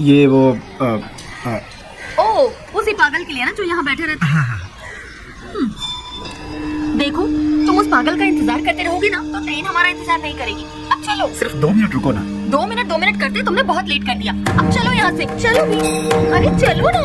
ये वो ओ उसी पागल के लिए ना जो यहाँ बैठे रहते। हाँ। देखो तुम उस पागल का इंतजार करते रहोगे ना तो ट्रेन हमारा इंतजार नहीं करेगी। अब चलो। सिर्फ 2 मिनट रुको ना। 2 मिनट करते तुमने बहुत लेट कर दिया। अब चलो यहाँ से, चलो भी। अरे चलो ना।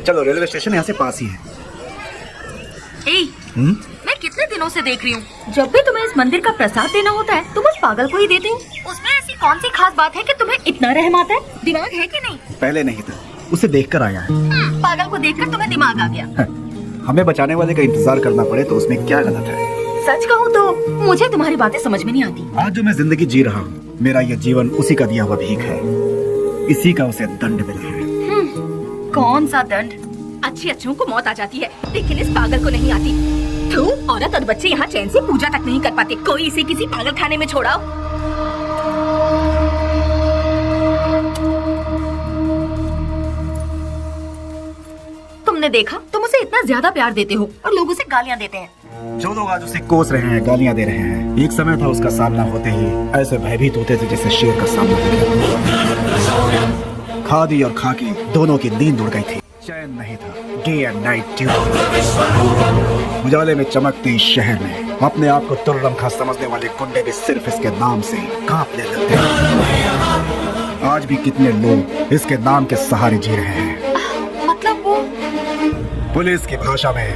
चलो, रेलवे स्टेशन यहाँ से पास ही है। मैं कितने दिनों से देख रही हूँ, जब भी तुम्हें इस मंदिर का प्रसाद देना होता है तुम उस पागल को ही देते हो। उसमें ऐसी कौन सी खास बात है कि तुम्हें इतना रहम आता है? दिमाग है कि नहीं? पहले नहीं था, उसे देखकर आया है। पागल को देखकर तुम्हें दिमाग आ गया। हमें बचाने वाले का इंतजार करना पड़े तो उसमें क्या गलत है? सच कहूँ तो मुझे तुम्हारी बातें समझ में नहीं आती। आज जो मैं जिंदगी जी रहा हूँ, मेरा ये जीवन उसी का दिया हुआ भीख है। इसी का उसे दंड मिला है। कौन सा दंड? अच्छी अच्छों को मौत आ जाती है लेकिन इस पागल को नहीं आती। तू औरत और बच्चे यहाँ चैन से पूजा तक नहीं कर पाते, कोई इसे किसी पागल खाने में छोड़ाओ। तुमने देखा, तुम उसे इतना ज्यादा प्यार देते हो और लोग उसे गालियाँ देते हैं। जो लोग आज उसे कोस रहे हैं, गालियाँ दे रहे हैं, एक समय था उसका सामना होते ही ऐसे भयभीत होते थे जैसे शेर का सामना होता। खादी और खाकी दोनों की नींद उड़ गई थी, चैन नहीं था। Day and night duty. उजाले में चमकते इस शहर में अपने आप को तुर्रमखा समझने वाले गुंडे भी सिर्फ इसके नाम से कांपने लगते हैं। आज भी कितने लोग इसके नाम के सहारे जी रहे हैं। मतलब वो पुलिस की भाषा में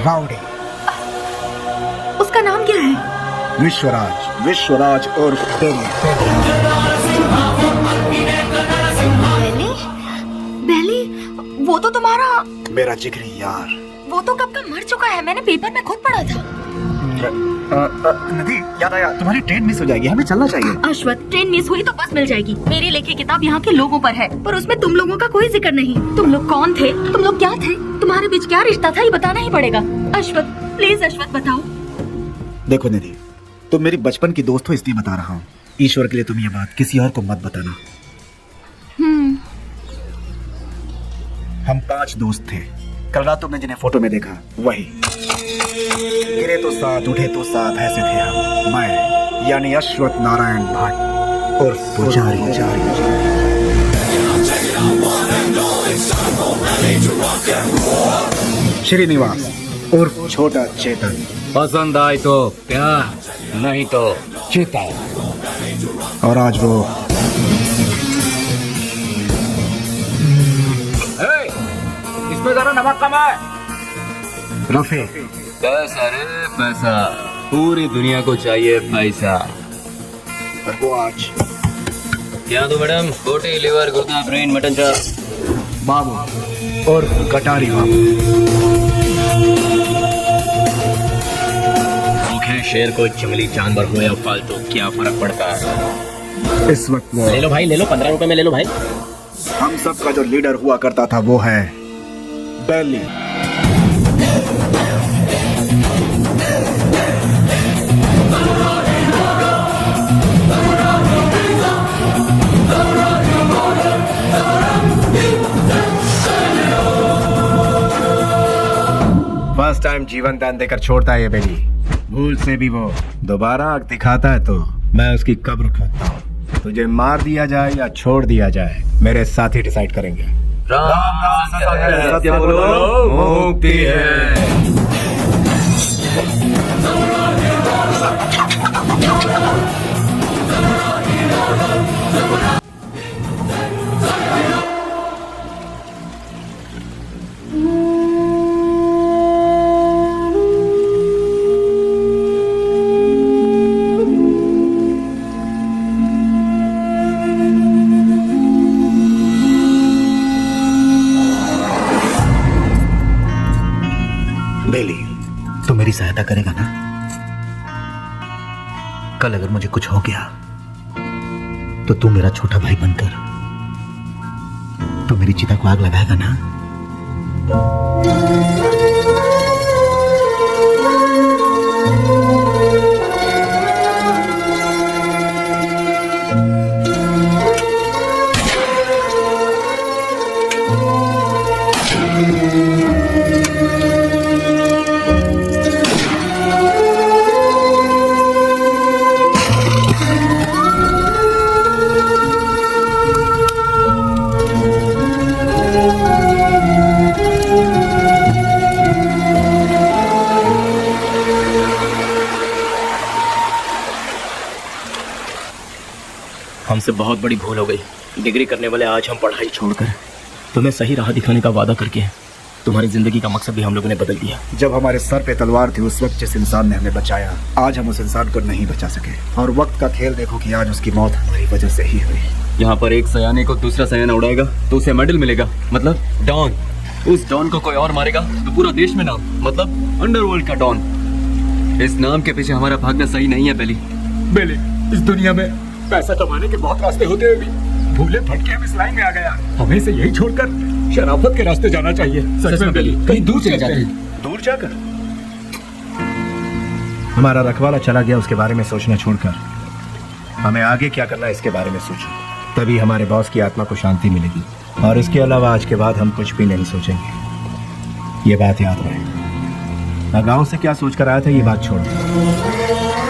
राउडी। उसका नाम क्या है? विश्वराज। विश्वराज और वो तो तुम्हारा मेरा जिगरी यार। वो तो कब का मर चुका है, मैंने पेपर में खुद पढ़ा था। नदी, याद आया, तुम्हारी ट्रेन मिस हो जाएगी, हमें चलना चाहिए। अश्वथ, ट्रेन मिस हुई तो बस मिल जाएगी। मेरी लिखी किताब यहाँ के लोगों पर है, पर उसमें तुम लोगों का कोई जिक्र नहीं। तुम लोग कौन थे, तुम लोग क्या थे, तुम्हारे बीच क्या रिश्ता था, ये बताना ही पड़ेगा। अश्वथ, प्लीज अश्वथ बताओ। देखो निधि, तुम मेरी बचपन की दोस्त हो इसलिए बता रहा हूँ। ईश्वर के लिए तुम ये बात किसी और को मत बताना। हम 5 दोस्त थे। कल रात तुमने जिन्हें फोटो में देखा वही। गिरे तो साथ, उठे तो साथ, ऐसे थे हम। मैं यानी अश्वथ नारायण भट्ट और पुजारी। श्रीनिवास और छोटा चेतन। पसंद आए तो प्यार, नहीं तो चिता। और आज वो इसमें जरा नमक कम है। रफे। पैसा रे पैसा, पूरी दुनिया को चाहिए पैसा। और वो आज क्या दो मैडम? बोटी, लिवर, गुर्दा, ब्रेन, मटन चॉप। बाबू और कटारी बाबू। भूखे शेर को जंगली जानवर हो या फालतू, क्या फर्क पड़ता है? इस वक्त ले लो भाई, ले लो, 15 रुपए में ले लो भाई। हम सब का जो लीडर हुआ करता था वो है बेली। फर्स्ट टाइम जीवन दान देकर छोड़ता है ये बेली। भूल से भी वो दोबारा आग दिखाता है तो मैं उसकी कब्र खोदता हूँ। तुझे मार दिया जाए या छोड़ दिया जाए, मेरे साथी डिसाइड करेंगे। सत्य बोलो, मुक्ति है। सहायता करेगा ना? कल अगर मुझे कुछ हो गया तो तू मेरा छोटा भाई बनकर तो मेरी चिता को आग लगाएगा ना? हमसे बहुत बड़ी भूल हो गई। डिग्री करने वाले आज हम पढ़ाई छोड़कर तुम्हें सही राह दिखाने का वादा करके तुम्हारी जिंदगी का मकसद भी हम लोगों ने बदल दिया। जब हमारे सर पे तलवार थी उस वक्त जिस इंसान ने हमें बचाया, आज हम उस इंसान को नहीं बचा सके। और वक्त का खेल देखो कि आज उसकी मौत हमारी वजह से ही हुई। यहाँ पर एक सयाने को दूसरा सयाना उड़ाएगा तो उसे मेडल मिलेगा, मतलब डॉन। उस डॉन को कोई और मारेगा तो पूरा देश में नाम, मतलब अंडरवर्ल्ड का डॉन। इस नाम के पीछे हमारा भागना सही नहीं है बेली। बेली, इस दुनिया में पैसा कमाने के बहुत रास्ते होते हुए भी भूले भटके हम इस लाइन में आ गया। हमें से यही छोड़कर शराफत के रास्ते जाना चाहिए। सच में बेली, कहीं दूर चले जाते हैं। दूर जाकर हमारा रखवाला चला गया, उसके बारे में सोचना छोड़कर हमें आगे क्या करना है इसके बारे में सोचो। तभी हमारे बॉस की आत्मा को शांति मिलेगी। और इसके अलावा आज के बाद हम कुछ भी नहीं सोचेंगे, ये बात याद रहे। मैं गांव से क्या सोच कर आया था ये बात छोड़ दो।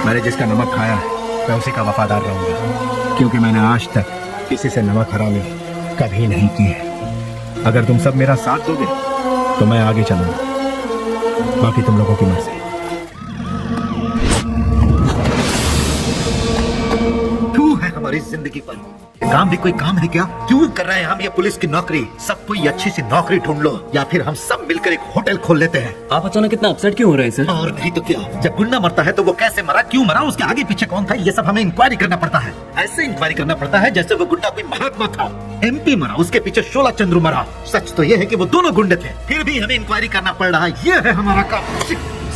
मैंने जिसका नमक खाया मैं उसी का वफादार रहूंगा, क्योंकि मैंने आज तक किसी से नमक हरामी कभी नहीं की है। अगर तुम सब मेरा साथ दोगे तो मैं आगे चलूंगा, बाकी तुम लोगों की मर्जी। तू है हमारी जिंदगी पर, काम भी कोई काम है क्या? क्यों कर रहे हैं हम ये पुलिस की नौकरी? सब कोई अच्छी सी नौकरी ढूंढ लो या फिर हम सब मिलकर एक होटल खोल लेते हैं। आप अचानक इतना अपसेट क्यों हो रहे हैं सर? और नहीं तो क्या, जब गुंडा मरता है तो वो कैसे मरा, क्यों मरा, उसके आगे पीछे कौन था, ये सब हमें इंक्वायरी करना पड़ता है। ऐसे इंक्वायरी करना पड़ता है जैसे वो गुंडा कोई महात्मा था। MP मरा, उसके पीछे शोला चंद्रू मरा। सच तो ये है कि वो दोनों गुंडे थे, फिर भी हमें इंक्वायरी करना पड़ रहा है। ये है हमारा काम।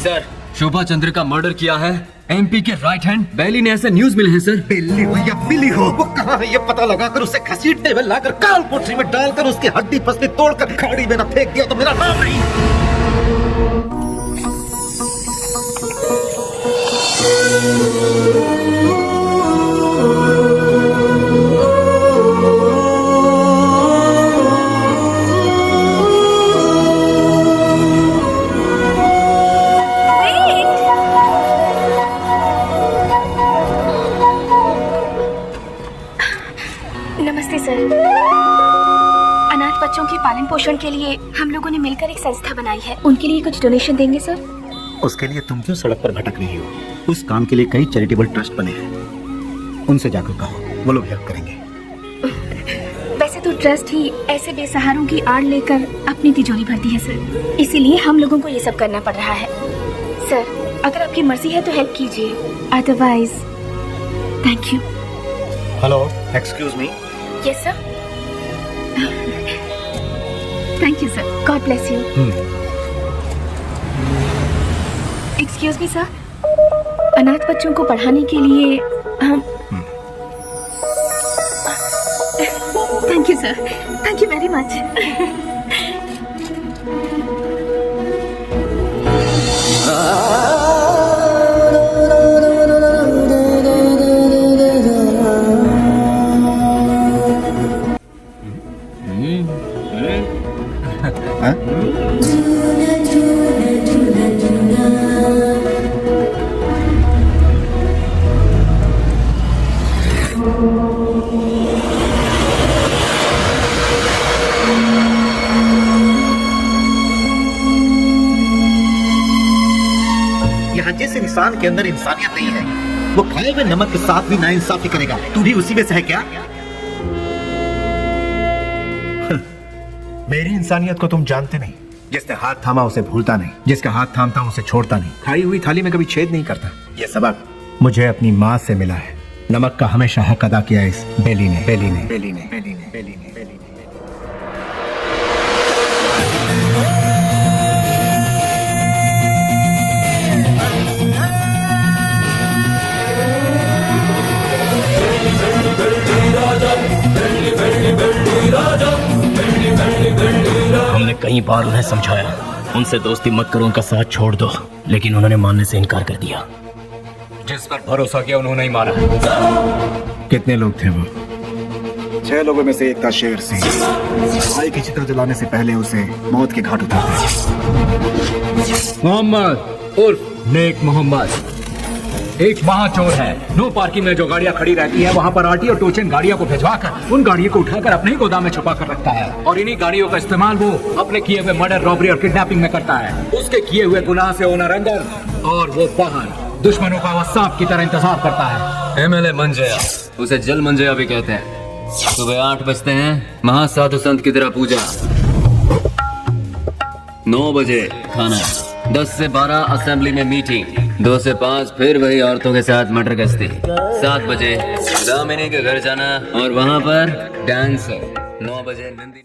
सर, शोभा चंद्र का मर्डर किया है MP के राइट हैंड बेली ने, ऐसे न्यूज मिले हैं सर। बिल्ली हो या बिल्ली हो, वो कहाँ है ये पता लगाकर उसे घसीटते हुए लाकर काल कोठरी में डालकर उसकी हड्डी पसली तोड़कर खाड़ी में न फेंक दिया तो मेरा नाम नहीं। नमस्ते सर। अनाथ बच्चों के पालन पोषण के लिए हम लोगों ने मिलकर एक संस्था बनाई है, उनके लिए कुछ डोनेशन देंगे सर? उसके लिए तुम क्यों सड़क पर भटक रही हो? उस काम के लिए कई चैरिटेबल ट्रस्ट बने हैं, उनसे जाकर कहो, वो लोग हेल्प करेंगे। वैसे तो ट्रस्ट ही ऐसे बेसहारों की आड़ लेकर अपनी तिजोरी भरती है सर, इसीलिए हम लोगों को ये सब करना पड़ रहा है। सर, अगर आपकी मर्जी है तो हेल्प कीजिए, otherwise thank you. Hello, excuse me. Yes sir. Thank you sir, God bless you. Excuse me sir, अनाथ बच्चों को पढ़ाने के लिए हम thank you sir, thank you very much. यहाँ जिस इंसान के अंदर इंसानियत नहीं है वो खाए हुए नमक के साथ भी नाइंसाफी करेगा। तू भी उसी में से है क्या? मेरी इंसानियत को तुम जानते नहीं। जिसने हाथ थामा उसे भूलता नहीं, जिसका हाथ थामता उसे छोड़ता नहीं, खाई हुई थाली में कभी छेद नहीं करता। ये सबक मुझे अपनी माँ से मिला है। नमक का हमेशा हक अदा किया इस बेली ने, बेली ने, बेली ने, बेली ने, बेली ने, बेली ने। कई बार उन्हें समझाया, उनसे दोस्ती मत करो, उनका साथ छोड़ दो, लेकिन उन्होंने मानने से इनकार कर दिया। जिस पर भरोसा किया उन्होंने ही माना। कितने लोग थे वो? 6 लोगों में से एक था शेर सिंह। भाई की चिता जलाने से पहले उसे मौत के घाट उतारते। मोहम्मद उर्फ नेक मोहम्मद एक महाचोर है। नो पार्किंग में जो गाड़ियां खड़ी रहती है वहां पर आरटी और टोचन गाड़ियों को भिजवाकर उन गाड़ियों को उठाकर अपने ही गोदाम में छुपा कर रखता है और इन्हीं गाड़ियों का इस्तेमाल वो अपने किए हुए मर्डर, रॉबरी और किडनैपिंग में करता है। उसके किए हुए गुनाह से ओनर अंदर और वो बाहर दुश्मनों का वो सांप की तरह इंतजार करता है। MLA मंजया, उसे जल मंजया भी कहते हैं। सुबह 8 बजते हैं, महासाधु संत की तरह पूजा, 9 बजे खाना, 10 से 12 असेंबली में मीटिंग, 2 से 5 फिर वही औरतों के साथ मटर गश्ती, 7 बजे दामिनी के घर जाना और वहां पर डांस, 9 बजे नंदिनी